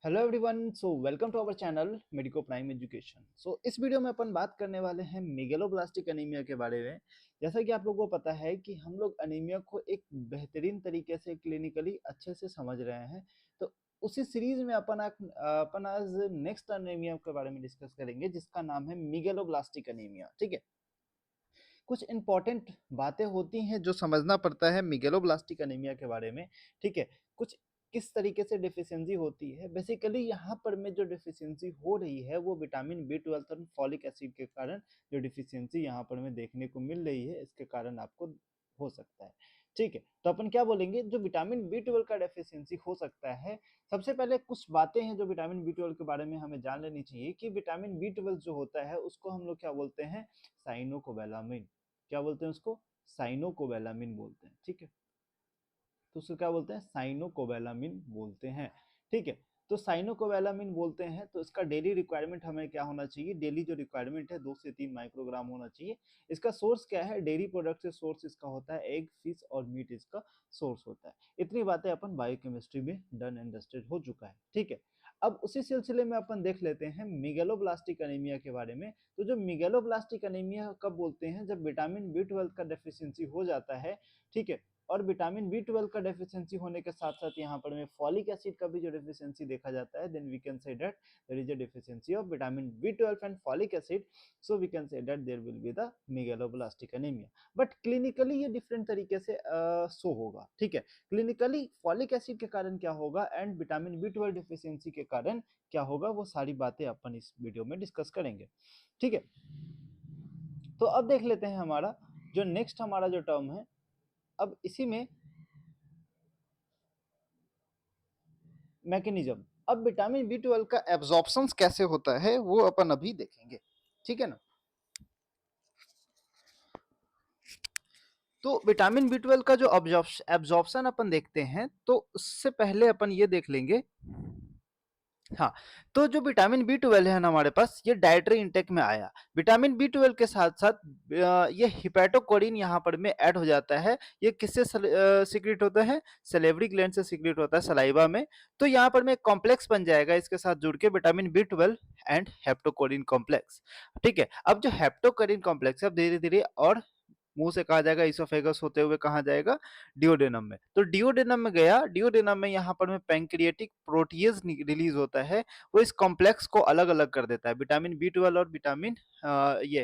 Hello everyone, so welcome to our channel Medico Prime Education. इस video में अपन बात करने वाले हैं मेगलोब्लास्टिक एनीमिया के बारे में। जैसा कि आप लोगों को पता है कि हम लोग एनीमिया को एक बेहतरीन तरीके से क्लिनिकली अच्छे से समझ रहे हैं। तो उसी सीरीज में अपन आज नेक्स्ट एनीमिया के बारे में डिस्कस करेंगे, जिसका नाम है मेगलोब्लास्टिक एनीमिया। ठीक है, कुछ इंपॉर्टेंट बातें होती हैं जो समझना पड़ता है मेगलोब्लास्टिक एनीमिया के बारे में। ठीक है, कुछ किस तरीके से डिफिशियंसी होती है। बेसिकली यहाँ पर में जो डिफिशियंसी हो रही है वो विटामिन B12 और फॉलिक एसिड के कारण जो डिफिशियंसी यहाँ पर में देखने को मिल रही है, इसके कारण आपको हो सकता है। ठीक है, तो अपन क्या बोलेंगे, जो विटामिन B12 का डेफिशिएंसी हो सकता है। सबसे पहले कुछ बातें हैं जो विटामिन B12 के बारे में हमें जान लेनी चाहिए कि विटामिन B12 जो होता है उसको हम लोग क्या बोलते हैं, साइनोकोबैलामिन। क्या बोलते हैं उसको, साइनोकोबैलामिन बोलते हैं। ठीक है, तो उसको क्या बोलते हैं, साइनोकोबैलामिन बोलते हैं। ठीक है, तो साइनोकोबैलामिन बोलते हैं। तो इसका डेली रिक्वायरमेंट हमें क्या होना चाहिए, डेली जो रिक्वायरमेंट है 2 से 3 माइक्रोग्राम होना चाहिए। इसका सोर्स क्या है, डेयरी प्रोडक्ट से सोर्स इसका होता है एग, फिश और मीट इसका सोर्स होता है। इतनी बातें अपन बायोकेमिस्ट्री में डन एंड डस्टेड हो चुका है। ठीक है, अब उसी सिलसिले में अपन देख लेते हैं मेगलोब्लास्टिक एनीमिया के बारे में। तो जो मेगलोब्लास्टिक एनीमिया कब बोलते हैं, जब विटामिन B12 का डेफिशिएंसी हो जाता है। ठीक है, और विटामिन B12 का डेफिशिएंसी होने के साथ साथ यहाँ पर में फॉलिक एसिड का भी जो डेफिशिएंसी देखा जाता है, then we can say that there is a deficiency of vitamin B12 and folic acid. So we can say that there will be the megaloblastic anaemia. But clinically ये different तरीके से show होगा। ठीक है, clinically folic acid के कारण क्या होगा एंड विटामिन B12 डेफिशिएंसी के कारण क्या होगा, वो सारी बातें अपन इस वीडियो में डिस्कस करेंगे। ठीक है, तो अब देख लेते हैं हमारा जो नेक्स्ट हमारा जो टर्म है। अब इसी में मैकेनिज्म, अब विटामिन B12 का एब्जॉर्प्शन कैसे होता है वो अपन अभी देखेंगे। ठीक है ना, तो विटामिन B12 का जो एब्जॉर्प्शन अपन देखते हैं, तो उससे पहले अपन ये देख लेंगे। हाँ, तो जो विटामिन B12 है ना हमारे पास, ये डाइटरी इंटेक में आया। विटामिन B12 के साथ साथ ये हिपैटोकोरिन यहाँ पर में ऐड हो जाता है। ये किससे सीक्रेट होता है, सलेवरी ग्लैंड से सीक्रेट होता है, सलाइवा में। तो यहाँ पर में एक कॉम्प्लेक्स बन जाएगा इसके साथ जुड़ के, विटामिन B12 एंड हेप्टोकोरिन कॉम्प्लेक्स। ठीक है, अब जो हेप्टोकोरिन कॉम्प्लेक्स है, अब धीरे धीरे और मुंह से कहा जाएगा इसोफेगस होते हुए कहाँ जाएगा, डिओडेनम में। तो डिओडेनम में गया, डिओडेनम में यहाँ पर में पैंक्रियाटिक प्रोटीज रिलीज होता है। वो इस कॉम्प्लेक्स को अलग अलग कर देता है, विटामिन B12 और विटामिन ये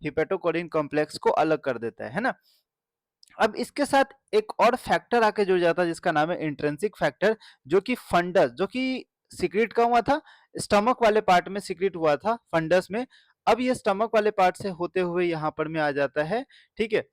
हिपेटोकोरिन कॉम्प्लेक्स को अलग कर देता है ना। अब इसके साथ एक और फैक्टर आके जुड़ जाता है जिसका नाम है इंट्रिंसिक फैक्टर, जो कि फंडस, जो कि सीक्रेट का हुआ था, स्टमक वाले पार्ट में सीक्रेट हुआ था फंडस में। अब ये स्टमक वाले पार्ट से होते हुए यहाँ पर में आ जाता है। ठीक है,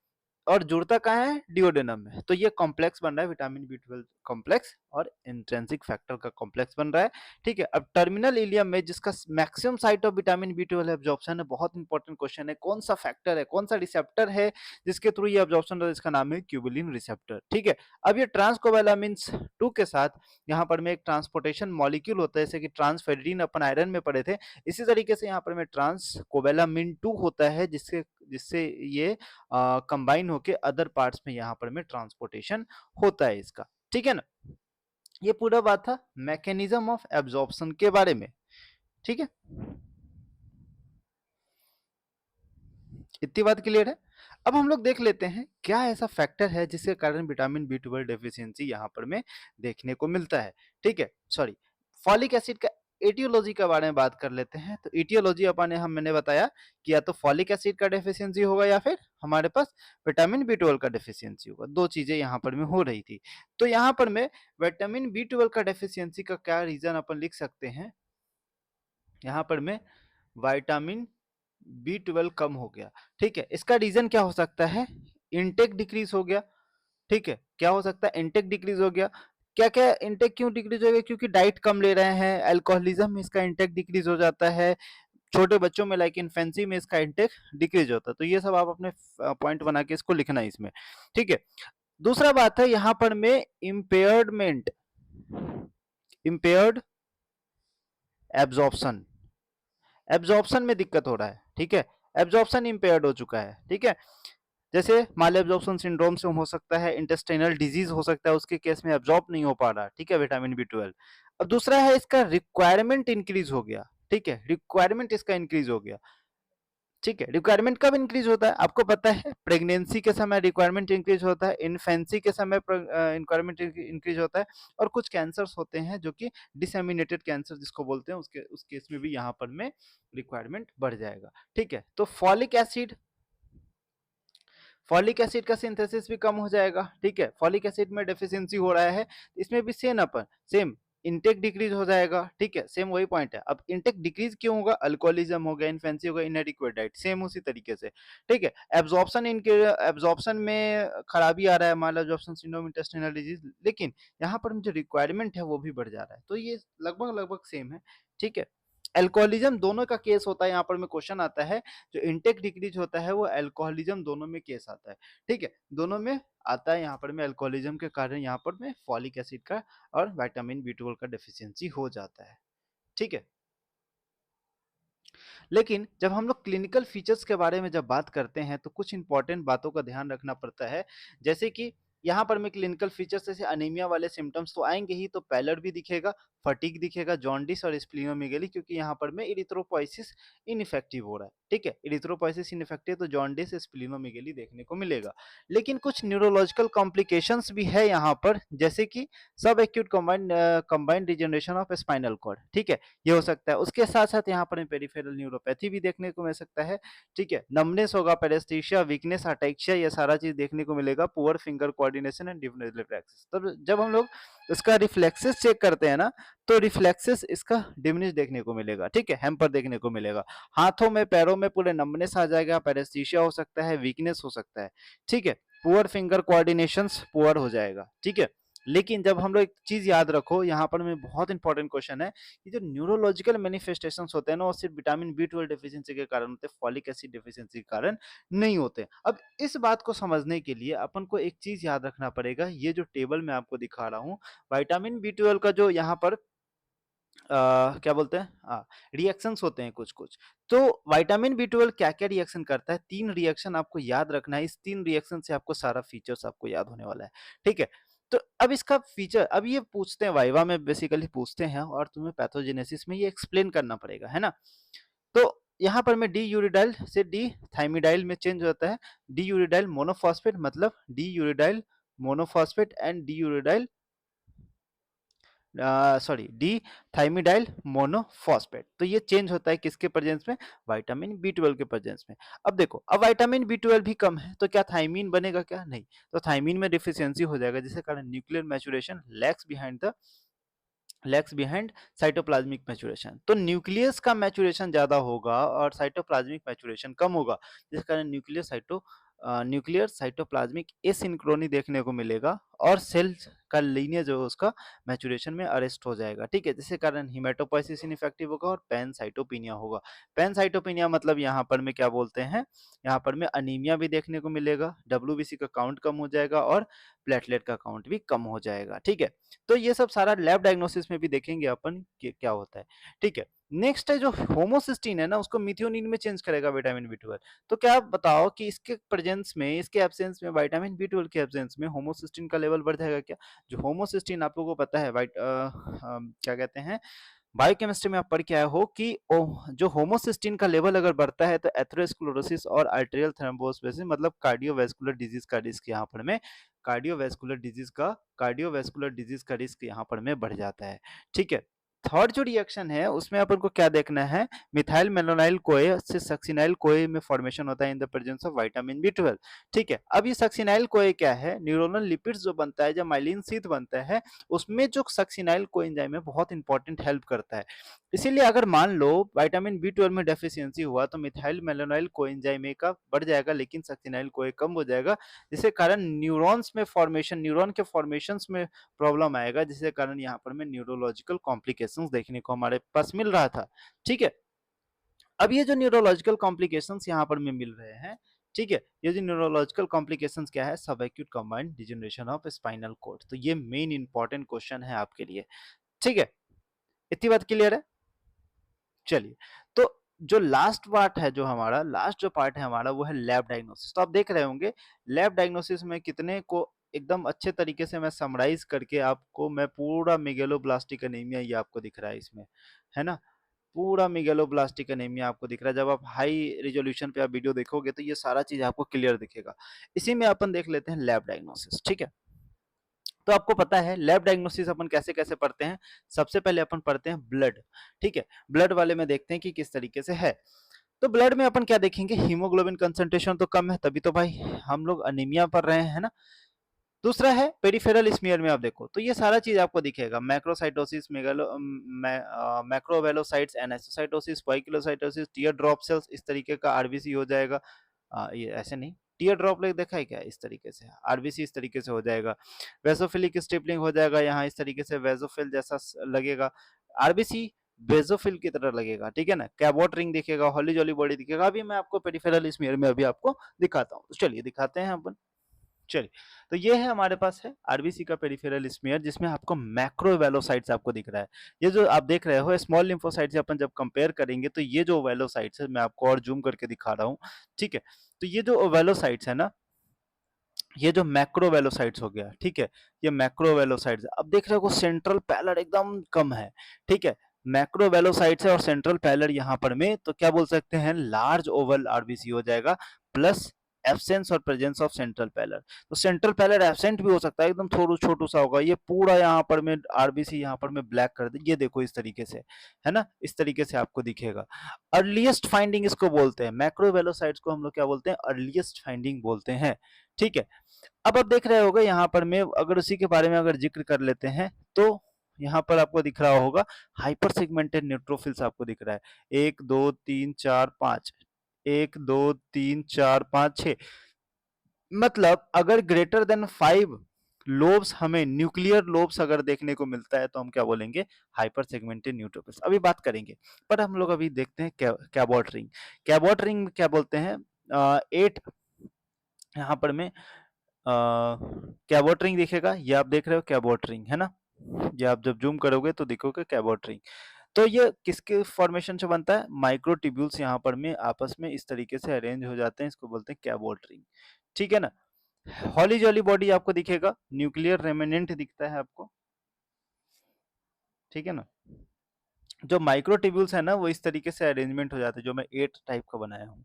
और जुड़ता कहाँ है, डिओडेनम में। तो ये कॉम्प्लेक्स बन रहा है विटामिन B12 कॉम्प्लेक्स, और इंट्रिंसिक फैक्टर का कॉम्प्लेक्स बन रहा है। ठीक है, अब टर्मिनल इलियम में जिसका maximum site of vitamin B12 absorption है, बहुत इंपॉर्टेंट क्वेश्चन है, कौन सा फैक्टर है, कौन सा रिसेप्टर है जिसके थ्रू ये एब्जॉर्प्शन होता है, इसका नाम है क्यूबुलिन रिसेप्टर। ठीक है, अब ये ट्रांसकोवैलामिन्स 2 के साथ यहाँ पर में एक ट्रांसपोर्टेशन मॉलिक्यूल होता है, जैसे कि ट्रांसफेरिन अपन आयरन में पढ़े थे। इसी तरीके से यहाँ पर में ट्रांसकोवैलामिन 2 होता है, जिससे जिससे ये कंबाइन होके अदर पार्ट्स में यहाँ पर में ट्रांसपोर्टेशन होता है इसका। ठीक है ना, ये पूरा बात था मैकेनिज्म ऑफ एब्जॉर्प्शन के बारे में। ठीक है, इतनी बात क्लियर है। अब हम लोग देख लेते हैं क्या ऐसा फैक्टर है जिसके कारण विटामिन B12 डेफिशिएंसी यहाँ पर में देखने को मिलता है। ठीक है, सॉरी, फॉलिक एसिड का एटियोलॉजी के बारे में बात कर लेते हैं। तो एटियोलॉजी अपन हम मैंने बताया कि या तो फॉलिक एसिड का डेफिशिएंसी होगा या फिर हमारे पास विटामिन B12 का डेफिशिएंसी होगा। दो चीजें यहाँ पर में हो रही थी। तो यहाँ पर में विटामिन B12 का डेफिशिएंसी का क्या रीजन अपन लिख सकते हैं, यहाँ पर में विटामिन B12 कम हो गया। ठीक है, इसका रीजन क्या हो सकता है, इनटेक डिक्रीज हो गया। ठीक है, क्या हो सकता है, इनटेक डिक्रीज हो गया। क्या क्या इनटेक क्यों डिक्रीज हो गया, क्योंकि डाइट कम ले रहे हैं, अल्कोहलिज्म में इसका इनटेक डिक्रीज हो जाता है, छोटे बच्चों में लाइक इन्फेंसी में इसका इनटेक डिक्रीज होता है। तो ये सब आप अपने पॉइंट बना के इसको लिखना है इसमें। ठीक है, दूसरा बात है यहाँ पर में इम्पेयरमेंट, इम्पेयर्ड एब्जॉर्प्शन, एब्जॉर्प्शन में दिक्कत हो रहा है। ठीक है, एब्जॉर्प्शन इंपेयर्ड हो चुका है। ठीक है, जैसे माल एब्जॉर्प्शन सिंड्रोम से हो सकता है, इंटेस्टाइनल डिजीज हो सकता है, उसके केस में एब्जॉर्ब नहीं हो पा रहा। ठीक है, विटामिन B12। अब दूसरा है इसका रिक्वायरमेंट इंक्रीज हो गया, ठीक है, रिक्वायरमेंट इसका इंक्रीज हो गया, ठीक है। रिक्वायरमेंट कब इंक्रीज होता है आपको पता है, प्रेगनेंसी के समय रिक्वायरमेंट इंक्रीज होता है, इन्फेंसी के समय रिक्वायरमेंट इंक्रीज होता है, और कुछ कैंसर्स होते हैं जो कि डिसेमिनेटेड कैंसर जिसको बोलते हैं, उसके उस केस में भी यहाँ पर में रिक्वायरमेंट बढ़ जाएगा, ठीक है। तो फॉलिक एसिड का सिंथेसिस भी कम हो जाएगा, ठीक है, फॉलिक एसिड में डेफिशिएंसी हो रहा है, इसमें भी सेम इंटेक डिक्रीज हो जाएगा, ठीक है, सेम वही पॉइंट है। अब इंटेक डिक्रीज क्यों होगा, अल्कोहलिज्म हो गया, इन्फेंसी हो गया, इनएडिक्वेट डाइट, सेम उसी तरीके से, ठीक है। एब्जॉर्प्शन में खराबी आ रहा है, माल एब्जॉर्प्शन सिंड्रोम, इंटेस्टिनल डिजीज, लेकिन यहाँ पर जो रिक्वायरमेंट है वो भी बढ़ जा रहा है, तो ये लगभग लगभग सेम है, ठीक है। एल्कोहलिज्म दोनों का केस होता है, यहाँ पर में क्वेश्चन आता है, जो इंटेक डिक्रीज होता है वो एल्कोहलिज्म दोनों में केस आता है, ठीक है, दोनों में आता है। यहाँ पर में एल्कोहलिज्म के कारण यहाँ पर में फॉलिक एसिड का और विटामिन बी 12 का डेफिशिएंसी हो जाता है, ठीक है। लेकिन जब हम लोग क्लिनिकल फीचर्स के बारे में जब बात करते हैं तो कुछ इंपॉर्टेंट बातों का ध्यान रखना पड़ता है, जैसे कि यहाँ पर में क्लिनिकल फीचर्स जैसे अनीमिया वाले सिम्टम्स तो आएंगे ही, तो पैलर भी दिखेगा, फटीग दिखेगा, जॉन्डिस और स्प्लीनोमेगेली, क्योंकि यहाँ पर में इरिथ्रोपोइसिस इनइफेक्टिव हो रहा है, ठीक है, इरिथ्रोपोइसिस इनइफेक्टिव तो जॉन्डिस स्प्लीनोमेगेली देखने को मिलेगा। लेकिन कुछ न्यूरोलॉजिकल कॉम्प्लिकेशंस भी है यहाँ पर, जैसे कि subacute combined regeneration of spinal cord, ठीक है, ये हो सकता है। उसके साथ साथ यहाँ पर पेरिफेरल न्यूरोपैथी भी देखने को मिल सकता है, ठीक है, नमनेस होगा, पेरेस्थीसिया, वीकनेस, अटैक्सिया, ये सारा चीज देखने को मिलेगा, poor finger coordination and different reflexes. तब जब हम लोग इसका रिफ्लेक्सेस चेक करते हैं ना, तो रिफ्लेक्सेस इसका डिमिनिश देखने को मिलेगा, ठीक है, हैम्पर देखने को मिलेगा, हाथों में पैरों में पूरे नमनेस आ जाएगा, पेरेस्थीसिया हो सकता है, वीकनेस हो सकता है, ठीक है, पुअर फिंगर कोऑर्डिनेशन पुअर हो जाएगा, ठीक है। लेकिन जब हम लोग एक चीज याद रखो, यहाँ पर में बहुत इंपॉर्टेंट क्वेश्चन है, कि जो न्यूरोलॉजिकल मैनिफेस्टेशंस होते हैं ना, वो सिर्फ विटामिन बी 12 डेफिशिएंसी के कारण होते हैं, फॉलिक एसिड डेफिशिएंसी के कारण नहीं होते। अब इस बात को समझने के लिए अपन को एक चीज याद रखना पड़ेगा, ये जो टेबल मैं आपको दिखा रहा हूँ, विटामिन बी 12 का जो यहाँ पर क्या बोलते हैं, रिएक्शंस होते हैं कुछ कुछ, तो विटामिन बी 12 क्या क्या रिएक्शन करता है, 3 रिएक्शन आपको याद रखना है, इस 3 रिएक्शन से आपको सारा फीचर्स आपको याद होने वाला है, ठीक है। तो अब इसका फीचर, अब ये पूछते हैं वाइवा में, बेसिकली पूछते हैं, और तुम्हें पैथोजेनेसिस में ये एक्सप्लेन करना पड़ेगा, है ना। तो यहाँ पर में डी यूरिडाइल से डी थाइमिडाइल में चेंज होता है, डी यूरिडाइल मोनोफॉस्फेट, मतलब d uridyl monophosphate and d uridyl sorry d thymidyl monophosphate, तो ये चेंज होता है किसके प्रेजेंस में, विटामिन बी 12 के प्रेजेंस में। अब देखो, अब विटामिन बी 12 भी कम है, तो क्या थाइमीन बनेगा, क्या नहीं, तो थाइमीन में डिफिशियंसी हो जाएगा, जिसके कारण nuclear maturation lags behind cytoplasmic maturation, तो न्यूक्लियस का मैचुरेशन ज्यादा होगा और साइटोप्लाज्मिक मैचुरेशन कम होगा, जिस कारण न्यूक्लियर साइटोप्लाज्मिक एसिंक्रोनी देखने को मिलेगा, और सेल का लीनियर जो है उसका मैचुरेशन में अरेस्ट हो जाएगा, ठीक है, जिसके कारण हिमेटोपोइसिस इनइफेक्टिव होगा और पैनसाइटोपिनिया होगा। पैनसाइटोपिनिया मतलब यहाँ पर में क्या बोलते हैं, यहाँ पर में अनीमिया भी देखने को मिलेगा, डब्ल्यूबीसी का काउंट कम हो जाएगा और प्लेटलेट का काउंट भी कम हो जाएगा, ठीक है। तो ये सब सारा लैब डायग्नोसिस में भी देखेंगे अपन कि क्या होता है, ठीक है। नेक्स्ट है जो होमोसिस्टीन है ना, उसको मिथ्योनिन में चेंज करेगा विटामिन बी 12। तो क्या आप बताओ कि इसके प्रेजेंस में, इसके एब्सेंस में, विटामिन बी 12 के एब्सेंस में होमोसिस्टीन का लेवल बढ़ जाएगा क्या। जो होमोसिस्टीन आप लोगों को पता है, क्या कहते हैं, बायोकेमिस्ट्री में आप पढ़ के आए हो कि जो होमोसिस्टीन का लेवल अगर बढ़ता है तो एथेरोस्क्लेरोसिस और आर्टेरियल थ्रोम्बोसिस, मतलब कार्डियोवैस्कुलर डिजीज का रिस्क यहाँ पर में कार्डियोवैस्कुलर डिजीज का रिस्क यहाँ पर में बढ़ जाता है, ठीक है। थर्ड जो रिएक्शन है उसमें अपन को क्या देखना है, मिथाइल मेलोनाइल कोए से सक्सिनाइल कोए में फॉर्मेशन होता है in the presence of vitamin B 12, ठीक है। अब ये सक्सिनाइल कोए क्या है, न्यूरोनल लिपिड्स जो बनता है, जब माइलिन शीथ बनता है, उसमें जो सक्सिनाइल कोएंजाइम है बहुत इंपॉर्टेंट हेल्प करता है। इसीलिए अगर मान लो विटामिन बी 12 में डेफिशिएंसी हुआ तो मिथाइल मेलोनाइल कोएंजाइम ए का बढ़ जाएगा, लेकिन सक्सिनाइल कोए कम हो जाएगा, जिसके कारण न्यूरॉन के फॉर्मेशंस में प्रॉब्लम आएगा, जिसके कारण यहाँ पर में न्यूरोलॉजिकल कॉम्प्लिकेशंस देखने को हमारे पास मिल रहा था, ठीक है। अब ये जो न्यूरोलॉजिकल कॉम्प्लिकेशंस यहाँ पर में मिल रहे हैं, ठीक है, ये जो न्यूरोलॉजिकल कॉम्प्लिकेशंस क्या है, subacute combined degeneration of spinal cord, तो ये मेन इंपॉर्टेंट क्वेश्चन है आपके लिए, ठीक है। इतनी बात क्लियर है। चलिए, तो जो लास्ट पार्ट है, जो हमारा लास्ट जो पार्ट है हमारा, वो है लैब डायग्नोसिस। तो आप देख रहे होंगे लैब डायग्नोसिस में कितने को एकदम अच्छे तरीके से मैं समराइज करके आपको मैं पूरा मेगलोब्लास्टिक एनीमिया ये आपको दिख रहा है इसमें, है ना? पूरा मेगलोब्लास्टिक एनीमिया आपको दिख रहा है। जब आप हाई रिज़ॉल्यूशन पे आप वीडियो देखोगे तो ये सारा चीज़ आपको क्लियर दिखेगा। इसी में अपन देख लेते हैं लैब डायग्नोसिस, ठीक है? तो आपको पता है लैब डायग्नोसिस अपन कैसे-कैसे पढ़ते हैं? सबसे पहले अपन पढ़ते हैं ब्लड, ठीक है? ब्लड वाले में देखते हैं कि किस तरीके से है। तो ब्लड में अपन क्या देखेंगे? हीमोग्लोबिन कंसंट्रेशन तो कम है, तभी तो भाई हम लोग एनीमिया पढ़ रहे हैं, है ना? दूसरा है पेरिफेरल स्मीयर में आप देखो तो ये सारा चीज आपको दिखेगा। मैक्रोसाइटोसिस, मैक्रोवेलोसाइट्स, एनएसोसाइटोसिस, पॉइकिलोसाइटोसिस, टीयर ड्रॉप सेल्स, इस तरीके का आरबीसी हो जाएगा। ये ऐसे नहीं, टीयर ड्रॉप लेग देखा है क्या? इस तरीके से आरबीसी इस तरीके से हो जाएगा। वेसोफिलिक स्टिपलिंग हो जाएगा यहाँ इस तरीके से, वेसोफिल जैसा लगेगा। आरबीसी बेसोफिल की तरह लगेगा, ठीक है ना? कैबोट रिंग दिखेगा, हॉली जॉली बॉडी दिखेगा। अभी मैं आपको पेरिफेरल स्मीयर में अभी आपको दिखाता हूँ। चलिए दिखाते हैं अपन। चलिए, तो ये है हमारे पास है आरबीसी का पेरिफेरल स्मीयर जिसमें आपको मैक्रोवेलोसाइट्स आपको दिख रहा है। ये जो आप देख रहे हो स्मॉल लिम्फोसाइट से अपन जब कंपेयर करेंगे तो ये जो वेलोसाइट्स है मैं आपको और जूम करके दिखा रहा हूँ, ठीक है? तो ये जो वेलोसाइट्स है ना, ये जो मैक्रोवेलोसाइट्स हो गया, ठीक है? ये मैक्रोवेलोसाइट्स अब देख रहे हो सेंट्रल पैलर एकदम कम है, ठीक है? मैक्रोवेलोसाइट्स है और सेंट्रल पैलर यहाँ पर में तो क्या बोल सकते हैं? लार्ज ओवल आरबीसी हो जाएगा प्लस एब्सेंस और प्रेजेंस ऑफ सेंट्रल पैलर। तो सेंट्रल पैलर एब्सेंट भी हो सकता है, एकदम थोड़ा छोटू सा होगा। ये पूरा यहाँ पर में आरबीसी यहाँ पर में ब्लैक कर दे, ये देखो इस तरीके से, है ना? इस तरीके से आपको दिखेगा। अर्लीस्ट फाइंडिंग इसको बोलते हैं, मैक्रोवेलोसाइट्स को हम लोग क्या बोलते हैं? अर्लीस्ट फाइंडिंग बोलते हैं, ठीक है? अब आप देख रहे होगे यहाँ पर में अगर उसी के बारे में अगर जिक्र कर लेते हैं तो यहाँ पर आपको दिख रहा होगा हाइपर सेगमेंटेड न्यूट्रोफिल्स आपको दिख रहा है। 1 2 3 4 5, 1 2 3 4 5 6, मतलब अगर ग्रेटर देन 5 लोब्स हमें न्यूक्लियर लोब्स अगर देखने को मिलता है तो हम क्या बोलेंगे? Hyper segmented neutrophils. अभी बात करेंगे, पर हम लोग अभी देखते हैं कैबॉट रिंग। कैबॉट रिंग क्या बोलते हैं? 8 यहाँ पर में कैबोट रिंग दिखेगा, ये आप देख रहे हो कैबोट रिंग, है ना? ये आप जब जूम करोगे तो देखोगे कैबोट रिंग। तो ये किसके फॉर्मेशन से बनता है? माइक्रोट्यूब्यूल्स यहाँ पर में आपस में इस तरीके से अरेंज हो जाते हैं, इसको बोलते हैं कैबोट रिंग, ठीक है ना? हॉली जॉली बॉडी आपको दिखेगा, न्यूक्लियर रेमिनेंट दिखता है आपको, ठीक है ना? जो माइक्रोट्यूब्यूल्स है ना वो इस तरीके से अरेंजमेंट हो जाते हैं, जो मैं 8 टाइप का बनाया हूँ,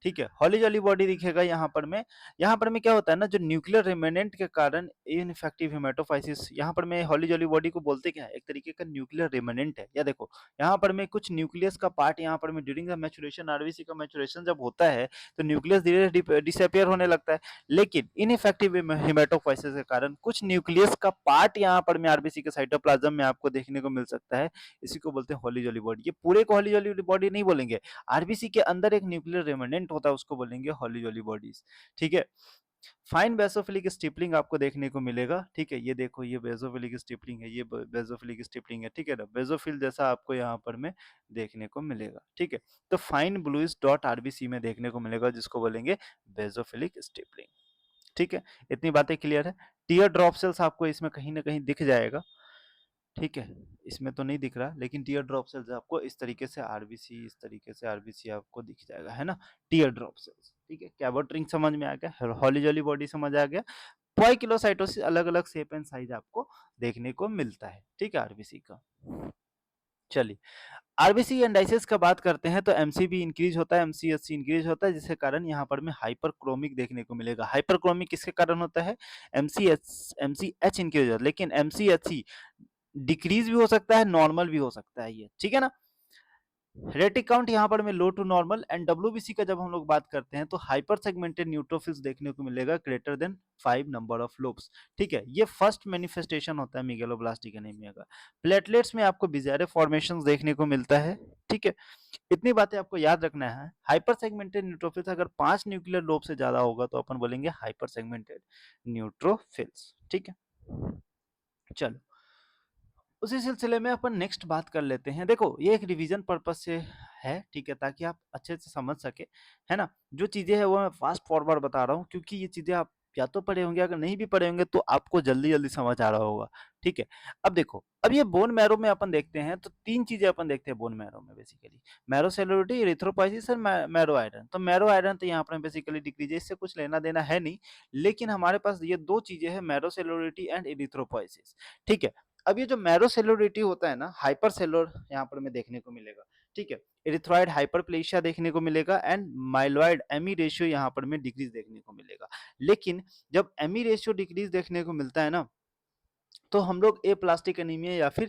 ठीक है? हॉली जॉली बॉडी दिखेगा यहाँ पर में क्या होता है ना, जो न्यूक्लियर रिमेनेंट के कारण इनफेक्टिव हेमेटोफाइसिस, यहाँ पर में हॉली जॉली बॉडी को बोलते क्या है? एक तरीके का न्यूक्लियर रिमेनेंट है। या देखो यहाँ पर में कुछ न्यूक्लियस का पार्ट यहाँ पर में ड्यूरिंग द मैचुरेशन, आरबीसी का मैचुरेशन जब होता है तो न्यूक्लियस धीरे डिसअपियर होने लगता है, लेकिन इनइफेक्टिव हेमेटोफाइसिस के कारण कुछ न्यूक्लियस का पार्ट यहाँ पर में आरबीसी के साइटोप्लाज्म में आपको देखने को मिल सकता है। इसी को बोलते हैं हॉली जॉली बॉडी। ये पूरे को हॉली जॉली बॉडी नहीं बोलेंगे, आरबीसी के अंदर एक न्यूक्लियर रेमिनेंट होता है उसको बोलेंगे हॉली जॉली बॉडीज, ठीक है? फाइन बेसोफिलिक स्टिपलिंग आपको देखने को मिलेगा, ठीक है? ये देखो ये बेसोफिलिक स्टिपलिंग है, ये बेसोफिलिक स्टिपलिंग है, ठीक है ना? बेसोफिल जैसा आपको यहाँ पर में देखने को मिलेगा, ठीक है? तो फाइन ब्लूइश डॉट आरबीसी में देखने को मिलेगा जिसको बोलेंगे बेसोफिलिक स्टिपलिंग, ठीक है? इतनी बातें क्लियर है। टीयर ड्रॉप सेल्स आपको इसमें कहीं ना कहीं दिख जाएगा, ठीक है? इसमें तो नहीं दिख रहा, लेकिन टीयर ड्रॉप सेल्स आपको इस तरीके से आरबीसी, इस तरीके से आरबीसी आपको दिख जाएगा, है ना? टीयर ड्रॉप सेल्स, ठीक है? कैबोट रिंग समझ में आ गया, हॉली जॉली बॉडी समझ आ गया, पॉइकिलोसाइटोसिस अलग अलग शेप एंड साइज आपको देखने को मिलता है, ठीक है? आरबीसी का। चलिए, आरबीसी एंडाइसिस का बात करते हैं तो एमसीबी इंक्रीज होता है, एमसीएचसी इंक्रीज होता है, जिसके कारण यहाँ पर में हाइपरक्रोमिक देखने को मिलेगा। हाइपरक्रोमिक किसके कारण होता है? एमसीएच इंक्रीज होता है, लेकिन एमसीएचसी डिक्रीज भी हो सकता है, नॉर्मल भी हो सकता है ये, ठीक है ना? रेटिक काउंट यहाँ पर में लो टू नॉर्मल। एंड डब्ल्यूबीसी का जब हम लोग बात करते हैं तो हाइपर सेगमेंटेड न्यूट्रोफिल्स देखने को मिलेगा greater than 5 number of lobes, ठीक है? ये फर्स्ट मैनिफेस्टेशन होता है मेगालोब्लास्टिक एनीमिया का। प्लेटलेट्स में आपको बिजारे फॉर्मेशंस देखने को मिलता है, ठीक है? इतनी बातें आपको याद रखना है। हाइपर सेगमेंटेड न्यूट्रोफिल्स अगर 5 न्यूक्लियर लोब से ज्यादा होगा तो अपन बोलेंगे हाइपर सेगमेंटेड न्यूट्रोफिल्स, ठीक है? चलो, उसी सिलसिले में अपन नेक्स्ट बात कर लेते हैं। देखो ये एक रिवीजन पर्पस से है, ठीक है? ताकि आप अच्छे से समझ सके, है ना? जो चीजें हैं वो मैं फास्ट फॉरवर्ड बता रहा हूँ क्योंकि ये चीजें आप या तो पढ़े होंगे, अगर नहीं भी पढ़े होंगे तो आपको जल्दी-जल्दी समझ आ रहा होगा, ठीक है? अब देखो, अब ये बोन मैरो में अपन देखते हैं तो 3 चीज़ें अपन देखते हैं बोन मैरो में बेसिकली, मैरो सेलुलरिटी, इरिथ्रोपोइसिस और मैरो आयरन। तो मैरो आयरन तो यहाँ पर बेसिकली डिक्रीज़ है, इससे कुछ लेना-देना है नहीं, लेकिन हमारे पास ये 2 चीज़ें हैं, मैरो सेलुलरिटी एंड इरिथ्रोपोइसिस, ठीक है? अब ये जो मैरो सेलुलरिटी होता है ना, हाइपर सेलुलर यहाँ पर हमें देखने को मिलेगा, ठीक है? एरिथ्रॉइड हाइपरप्लेशिया देखने को मिलेगा एंड माइलॉइड एमी रेशियो यहाँ पर में डिक्रीज देखने को मिलेगा। लेकिन जब एमी रेशियो डिक्रीज देखने को मिलता है ना, तो हम लोग एप्लास्टिक एनीमिया या फिर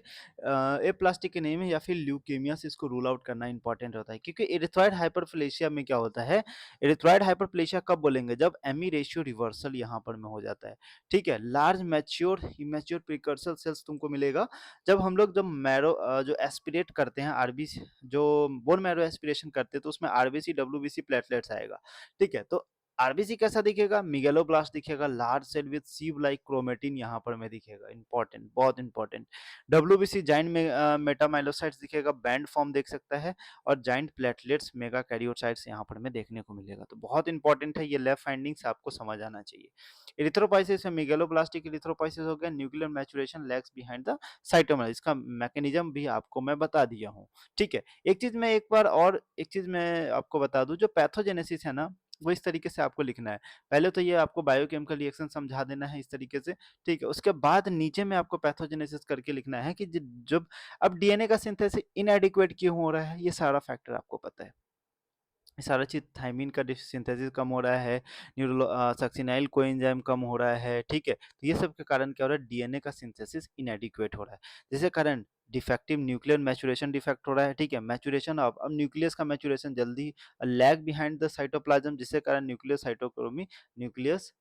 एप्लास्टिक एनीमिया या फिर ल्यूकेमिया से इसको रूल आउट करना इंपॉर्टेंट होता है, क्योंकि एरिथ्रॉइड हाइपरप्लेशिया में क्या होता है, एरिथ्रॉइड हाइपरप्लेशिया कब बोलेंगे, जब एमी रेशियो रिवर्सल यहाँ पर में हो जाता है, ठीक है? Large mature immature precursor cells तुमको मिलेगा जब हम लोग, जब मैरो जो एस्पिरेट करते हैं, आरबीसी जो बोन मैरो एस्पिरेशन करते हैं, तो उसमें आरबीसी डब्ल्यूबीसी प्लेटलेट्स आएगा, ठीक है? तो आरबीसी कैसा दिखेगा, मिगेलोब्लास्ट दिखेगा, large cell with sieve like chromatin यहाँ पर में दिखेगा, इंपॉर्टेंट, बहुत इंपॉर्टेंट। डब्ल्यूबीसी जाइंट में मेटामाइलोसाइट्स दिखेगा, बैंड फॉर्म देख सकता है, और जाइंट प्लेटलेट्स मेगा कैरियोसाइट्स यहाँ पर में देखने को मिलेगा। तो बहुत इंपॉर्टेंट है, ये लैब फाइंडिंग्स आपको समझ आना चाहिए। इरिथ्रोपाइसिस में मिगेलोब्लास्टिक इरिथ्रोपाइसिस हो गया, nuclear maturation lags behind the cytoplasm, इसका मैकेनिज्म भी आपको मैं बता दिया हूँ, ठीक है? एक चीज मैं एक बार और एक चीज मैं आपको बता दूं, जो पैथोजेनेसिस है ना, वो इस तरीके से आपको लिखना है। पहले तो ये आपको बायोकेमिकल रिएक्शन समझा देना है इस तरीके से, ठीक है? उसके बाद नीचे में आपको पैथोजेनेसिस करके लिखना है कि जब अब डीएनए का सिंथेसिस इनएडिक्वेट क्यों हो रहा है, ये सारा फैक्टर आपको पता है। ये सारा चीज़, थायमिन का सिंथेसिस कम हो रहा है, सक्सिनाइल कोएंजाइम कम हो रहा है, ठीक है? तो ये सब के कारण क्या हो रहा है, डीएनए का सिंथेसिस इनएडिक्वेट हो रहा है, जिसके कारण डिफेक्टिव न्यूक्लियर मैचुरेशन डिफेक्ट हो रहा है, ठीक है? मैचुरेशन अब न्यूक्लियस का मैचुरेशन जल्दी लैग बिहाइंड द साइटोप्लाज्म, जिसके कारण न्यूक्लियस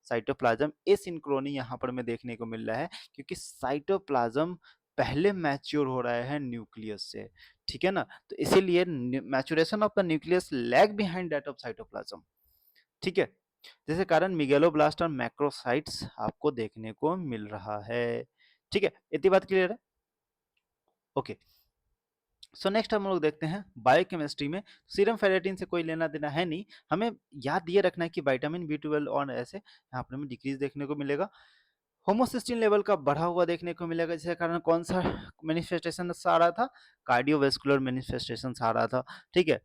साइटोप्लाज्म एसिंक्रोनी यहाँ पर हमें देखने को मिल रहा है, क्योंकि साइटोप्लाज्म पहले मैच्योर हो रहा है न्यूक्लियस से, ठीक है ना? तो इसीलिए maturation of the nucleus lag behind that of cytoplasm, ठीक है? जिसके कारण मिगेलोब्लास्ट और मैक्रोसाइट्स आपको देखने को मिल रहा है, ठीक है? इतनी बात क्लियर है? ओके। सो नेक्स्ट हम लोग देखते हैं बायोकेमिस्ट्री में, सीरम फेरेटिन से कोई लेना देना है नहीं, हमें याद ये रखना है कि विटामिन बी 12 और ऐसे यहाँ पर हमें डिक्रीज देखने को मिलेगा, होमोसिस्टिन लेवल का बढ़ा हुआ देखने को मिलेगा, जिसके कारण कौन सा मैनिफेस्टेशन आ रहा था, कार्डियोवेस्कुलर मैनिफेस्टेशन आ रहा था, ठीक है?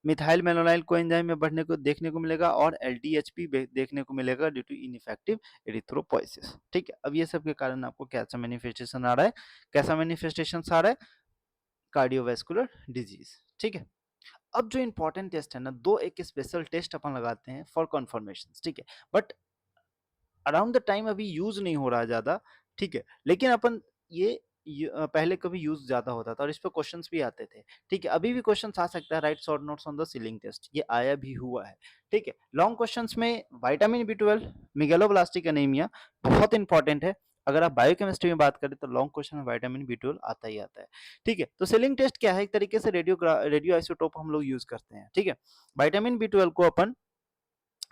मिथाइल मेनोनाइल कोएंजाइम में बढ़ने को देखने को मिलेगा, और एलडीएचपी देखने को मिलेगा ड्यू टू इनइफेक्टिव एरिथ्रोपोइसिस, ठीक है? अब ये सब के कारण आपको कैसा मैनिफेस्टेशन आ रहा है, कैसा मैनिफेस्टेशन आ रहा है, कार्डियोवेस्कुलर डिजीज, ठीक है? अब जो इंपॉर्टेंट टेस्ट है ना, दो एक स्पेशल टेस्ट अपन लगाते हैं फॉर कन्फर्मेशन, ठीक है? बट अराउंड द टाइम अभी यूज नहीं हो रहा ज्यादा, ठीक है? लेकिन अपन पहले कभी यूज ज्यादा होता था और इस पे क्वेश्चंस भी आते थे, ठीक है? अभी भी क्वेश्चंस आ सकता है, write short notes on the Schilling test, ये आया भी हुआ है, ठीक है? लॉन्ग क्वेश्चंस में विटामिन बी 12, मिगेलोब्लास्टिक एनीमिया बहुत इंपॉर्टेंट है। अगर आप बायोकेमिस्ट्री में बात करें तो लॉन्ग क्वेश्चन में विटामिन बी 12 आता ही आता है, ठीक है? तो सीलिंग टेस्ट क्या है, एक तरीके से रेडियो आइसोटोप हम लोग यूज करते हैं, ठीक है? विटामिन बी 12 को अपन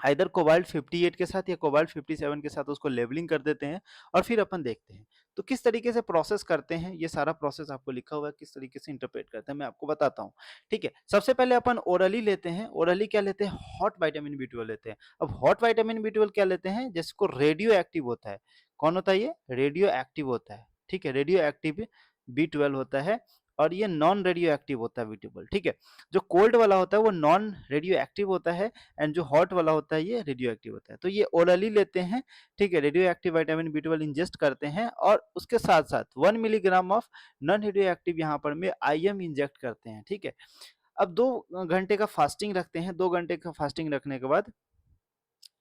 आइदर कोबाल्ट 58 के साथ या कोबाल्ट 57 के साथ उसको लेवलिंग कर देते हैं, और फिर अपन देखते हैं तो किस तरीके से प्रोसेस करते हैं, ये सारा प्रोसेस आपको लिखा हुआ है, किस तरीके से इंटरप्रेट करते हैं मैं आपको बताता हूँ, ठीक है? सबसे पहले अपन ओरली लेते हैं, ओरली क्या लेते हैं, हॉट विटामिन बी 12 लेते हैं। अब हॉट विटामिन बी 12 क्या लेते हैं, जिसको रेडियो एक्टिव होता है, कौन होता है ये, रेडियो एक्टिव होता है, ठीक है? रेडियो एक्टिव बी 12 होता है, और ये नॉन रेडियो एक्टिव होता है बी 12, ठीक है? जो कोल्ड वाला होता है वो नॉन रेडियो एक्टिव होता है, एंड जो हॉट वाला होता है ये रेडियो एक्टिव होता है। तो ये ओरली लेते हैं, ठीक है? Radio active vitamin B 12 ingest करते हैं, और उसके साथ साथ 1 milligram of non radio active यहाँ पर में आईएम इंजेक्ट करते हैं, ठीक है? अब 2 घंटे का फास्टिंग रखते हैं, 2 घंटे का फास्टिंग रखने के बाद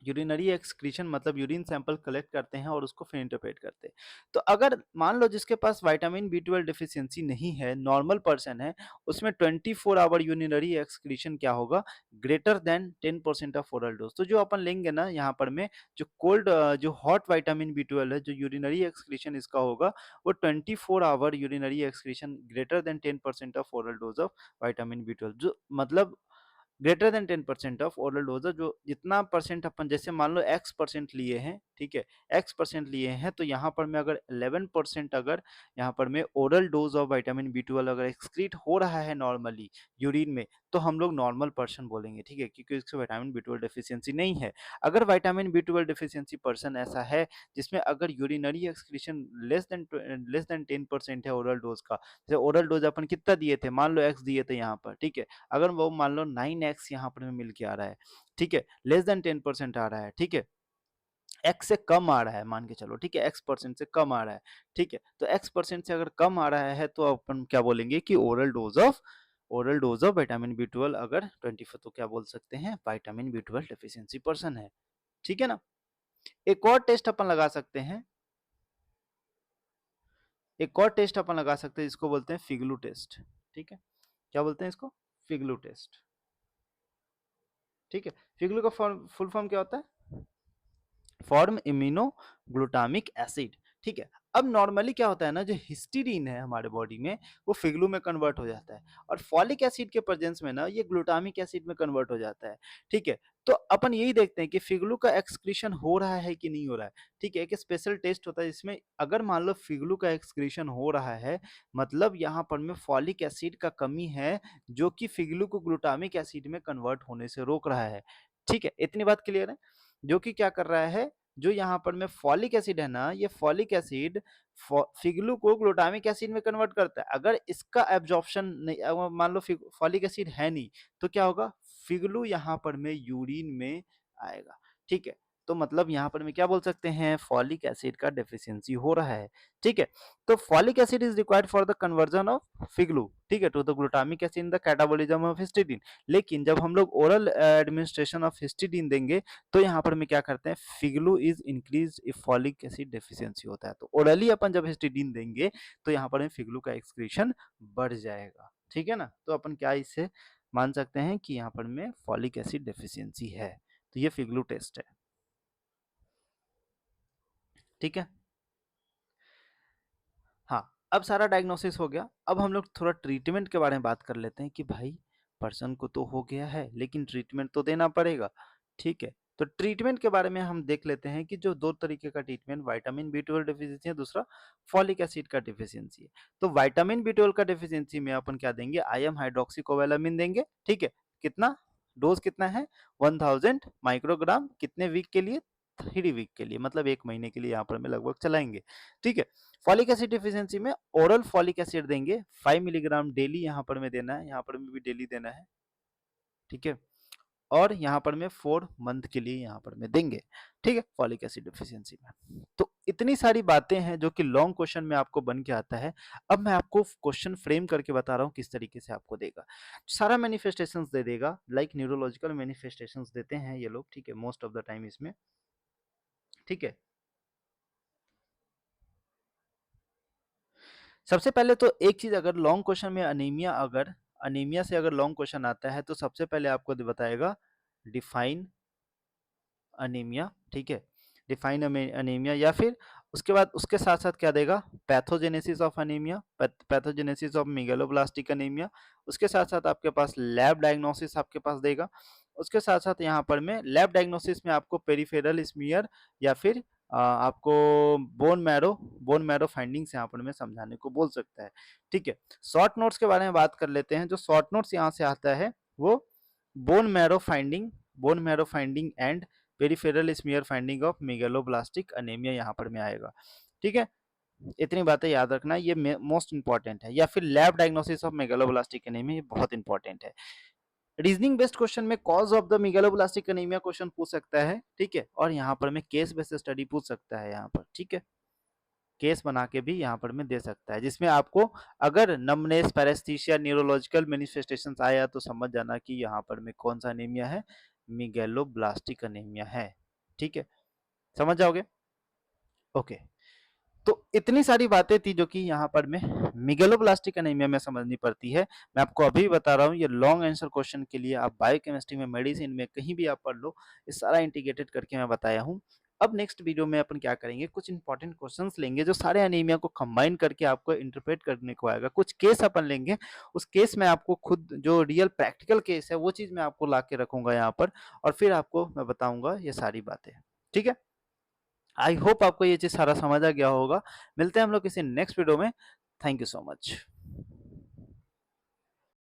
यूरिनरी एक्सक्रीशन मतलब यूरिन सैंपल कलेक्ट करते हैं और उसको फिर इंटरप्रेट करते हैं। तो अगर मान लो जिसके पास विटामिन बी 12 डिफिशियंसी नहीं है, नॉर्मल पर्सन है, उसमें 24 आवर यूरिनरी एक्सक्रीशन क्या होगा, greater than 10% of oral dose. तो जो अपन लेंगे ना यहाँ पर में, जो हॉट विटामिन बी 12 है, जो यूरिनरी एक्सक्रीशन इसका होगा, वो 24 hour urinary excretion greater than 10% of oral dose of vitamin B 12, जो मतलब greater than 10% of oral dose, जो जितना परसेंट अपन, जैसे मान लो x% लिए हैं, ठीक है, x% लिए हैं, तो यहाँ पर मैं अगर 11% अगर यहाँ पर मैं oral dose of vitamin B12 अगर एक्सक्रीट हो रहा है नॉर्मली यूरिन में, तो हम लोग नॉर्मल पर्सन बोलेंगे, ठीक है, क्योंकि इसको विटामिन B12 डेफिशिएंसी नहीं है। अगर विटामिन B12 डेफिशिएंसी पर्सन ऐसा है जिसमें अगर यूरिनरी एक्सक्रीशन लेस देन 10% है ओरल डोज का, जैसे ओरल डोज अपन कितना दिए थे, मान लो x दिए थे यहाँ पर, ठीक है, अगर वो मान लो 9x यहाँ पर मिल के आ रहा है, ठीक है, लेस देन 10% आ रहा है, ठीक है, x से कम आ रहा है मान के चलो, ठीक है, x% से कम आ रहा है, ठीक है, तो x% से अगर कम आ रहा है तो अपन क्या बोलेंगे कि oral dose of vitamin B12 अगर 24, तो क्या बोल सकते हैं, विटामिन B12 डेफिशिएंसी पर्सन है, ठीक है ना। एक और टेस्ट अपन लगा सकते हैं, इसको बोलते हैं फिगलू टेस्ट, ठीक है, क्या बोलते हैं इसको, फिगलू टेस्ट, ठीक है। फिगलू का फुल फॉर्म क्या होता है, फॉर्म इम्यूनो ग्लूटामिक एसिड, ठीक है। अब नॉर्मली क्या होता है ना, जो हिस्टीडीन है हमारे बॉडी में वो फिगलू में कन्वर्ट हो जाता है, और फॉलिक एसिड के प्रेजेंस में ना ये ग्लूटामिक एसिड में कन्वर्ट हो जाता है, ठीक है। तो अपन यही देखते हैं कि फिगलू का एक्सक्रीशन हो रहा है कि नहीं हो रहा है, ठीक है। एक स्पेशल टेस्ट होता है जिसमें अगर मान लो फिगलू का एक्सक्रीशन हो रहा है, मतलब यहाँ पर में फॉलिक एसिड का कमी है, जो कि फिगलू को ग्लूटामिक एसिड में कन्वर्ट होने से रोक रहा है, ठीक है, इतनी बात क्लियर है। जो कि क्या कर रहा है, जो यहाँ पर में फॉलिक एसिड है ना, ये फॉलिक एसिड फिगलू को ग्लूटामिक एसिड में कन्वर्ट करता है। अगर इसका एब्जॉर्प्शन नहीं, मान लो फॉलिक एसिड है नहीं, तो क्या होगा, फिगलू यहाँ पर में यूरिन में आएगा, ठीक है। तो मतलब यहाँ पर में क्या बोल सकते हैं, फॉलिक एसिड का डेफिशिएंसी हो रहा है, ठीक है। तो folic acid is required for the conversion of FIGLU, ठीक है, to the glutamic acid in the catabolism of histidine. लेकिन जब हम लोग ओरल एडमिनिस्ट्रेशन ऑफ हिस्टिडीन देंगे, तो यहाँ पर में क्या करते हैं, FIGLU is increase if folic acid deficiency होता है, तो ओरली अपन जब हिस्टिडीन देंगे तो यहाँ पर में फिगलू का एक्सक्रीशन बढ़ जाएगा, ठीक है ना। तो अपन क्या इससे मान सकते हैं कि यहाँ पर में फॉलिक एसिड डेफिशिएंसी है, तो ये फिगलू टेस्ट है, ठीक है। हाँ, अब सारा डायग्नोसिस हो गया, अब हम लोग थोड़ा ट्रीटमेंट के बारे में बात कर लेते हैं कि भाई पर्सन को तो हो गया है लेकिन ट्रीटमेंट तो देना पड़ेगा, ठीक है। तो ट्रीटमेंट के बारे में हम देख लेते हैं कि जो दो तरीके का ट्रीटमेंट, विटामिन B12 डेफिशिएंसी है, दूसरा फॉलिक एसिड का डेफिशिएंसी है। तो विटामिन B12 का डेफिशिएंसी में अपन क्या देंगे, आयम हाइड्रोक्सीकोवैलामिन देंगे, ठीक है। कितना डोज कितना है, 1000 माइक्रोग्राम, कितने वीक के लिए, 3 वीक के लिए, मतलब 1 महीने के लिए यहाँ पर मैं लगभग चलाएंगे, ठीक है। फॉलिक एसिड डिफिशियंसी में ओरल फॉलिक एसिड देंगे 5 मिलीग्राम डेली, यहाँ पर में देना है, यहाँ पर में भी डेली देना है, ठीक है। और यहाँ पर में 4 मंथ के लिए यहाँ पर में देंगे, ठीक है, फॉलिक एसिड डिफिशियंसी में। तो इतनी सारी बातें हैं जो कि लॉन्ग क्वेश्चन में आपको बन के आता है। अब मैं आपको क्वेश्चन फ्रेम करके बता रहा हूँ किस तरीके से आपको देगा, सारा मैनिफेस्टेशंस दे देगा, लाइक न्यूरोलॉजिकल मैनिफेस्टेशंस देते हैं ये लोग, ठीक है, मोस्ट ऑफ द टाइम इसमें, ठीक है। सबसे पहले तो एक चीज, अगर लॉन्ग क्वेश्चन में अनीमिया से अगर लॉन्ग क्वेश्चन आता है तो सबसे पहले आपको बताएगा डिफाइन अनीमिया, ठीक है, डिफाइन अनीमिया, या फिर उसके बाद उसके साथ साथ क्या देगा, pathogenesis of anaemia, pathogenesis of megaloblastic anaemia. उसके साथ साथ आपके पास लैब डायग्नोसिस आपके पास देगा। उसके साथ साथ यहाँ पर में लैब डायग्नोसिस में आपको पेरिफेरल स्मीयर या फिर आपको बोन मैरो फाइंडिंग्स यहाँ पर में समझाने को बोल सकता है, ठीक है। शॉर्ट नोट्स के बारे में बात कर लेते हैं। जो शॉर्ट नोट्स यहाँ से आता है वो bone marrow finding and peripheral smear finding of megaloblastic anaemia यहाँ पर में आएगा, ठीक है। इतनी बातें याद रखना, ये मोस्ट इंपॉर्टेंट है। या फिर lab diagnosis of megaloblastic anaemia, ये बहुत इंपॉर्टेंट है। रीजनिंग बेस्ड क्वेश्चन में cause of the megaloblastic anaemia question पूछ सकता है, ठीक है। और यहाँ पर में केस बेस्ड स्टडी पूछ सकता है यहाँ पर, ठीक है, केस बना के भी यहाँ पर में दे सकता है, जिसमें आपको अगर नमनेस, पैरेस्थीसिया, न्यूरोलॉजिकल मैनिफेस्टेशंस आया तो समझ जाना कि यहाँ पर में कौन सा एनीमिया है, मेगालोब्लास्टिक एनीमिया है, ठीक है, समझ जाओगे, ओके। तो इतनी सारी बातें थी जो कि यहाँ पर में मेगालोब्लास्टिक एनीमिया में समझनी पड़ती है। मैं आपको अभी बता रहा हूँ, ये लॉन्ग आंसर क्वेश्चन के लिए आप बायोकेमिस्ट्री में, मेडिसिन में, कहीं भी आप पढ़ लो, ये सारा इंटीग्रेटेड करके मैं बताया हूँ। अब नेक्स्ट वीडियो में अपन क्या करेंगे, कुछ इंपॉर्टेंट क्वेश्चंस लेंगे जो सारे एनीमिया को कंबाइन करके आपको इंटरप्रेट करने को आएगा। कुछ केस अपन लेंगे, उस केस में आपको खुद जो रियल प्रैक्टिकल केस है वो चीज मैं आपको ला के रखूंगा यहाँ पर, और फिर आपको मैं बताऊंगा ये सारी बातें। ठीक है, आई होप आपको ये चीज सारा समझ आ गया होगा। मिलते हैं हम लोग किसी नेक्स्ट वीडियो में। Thank you so much.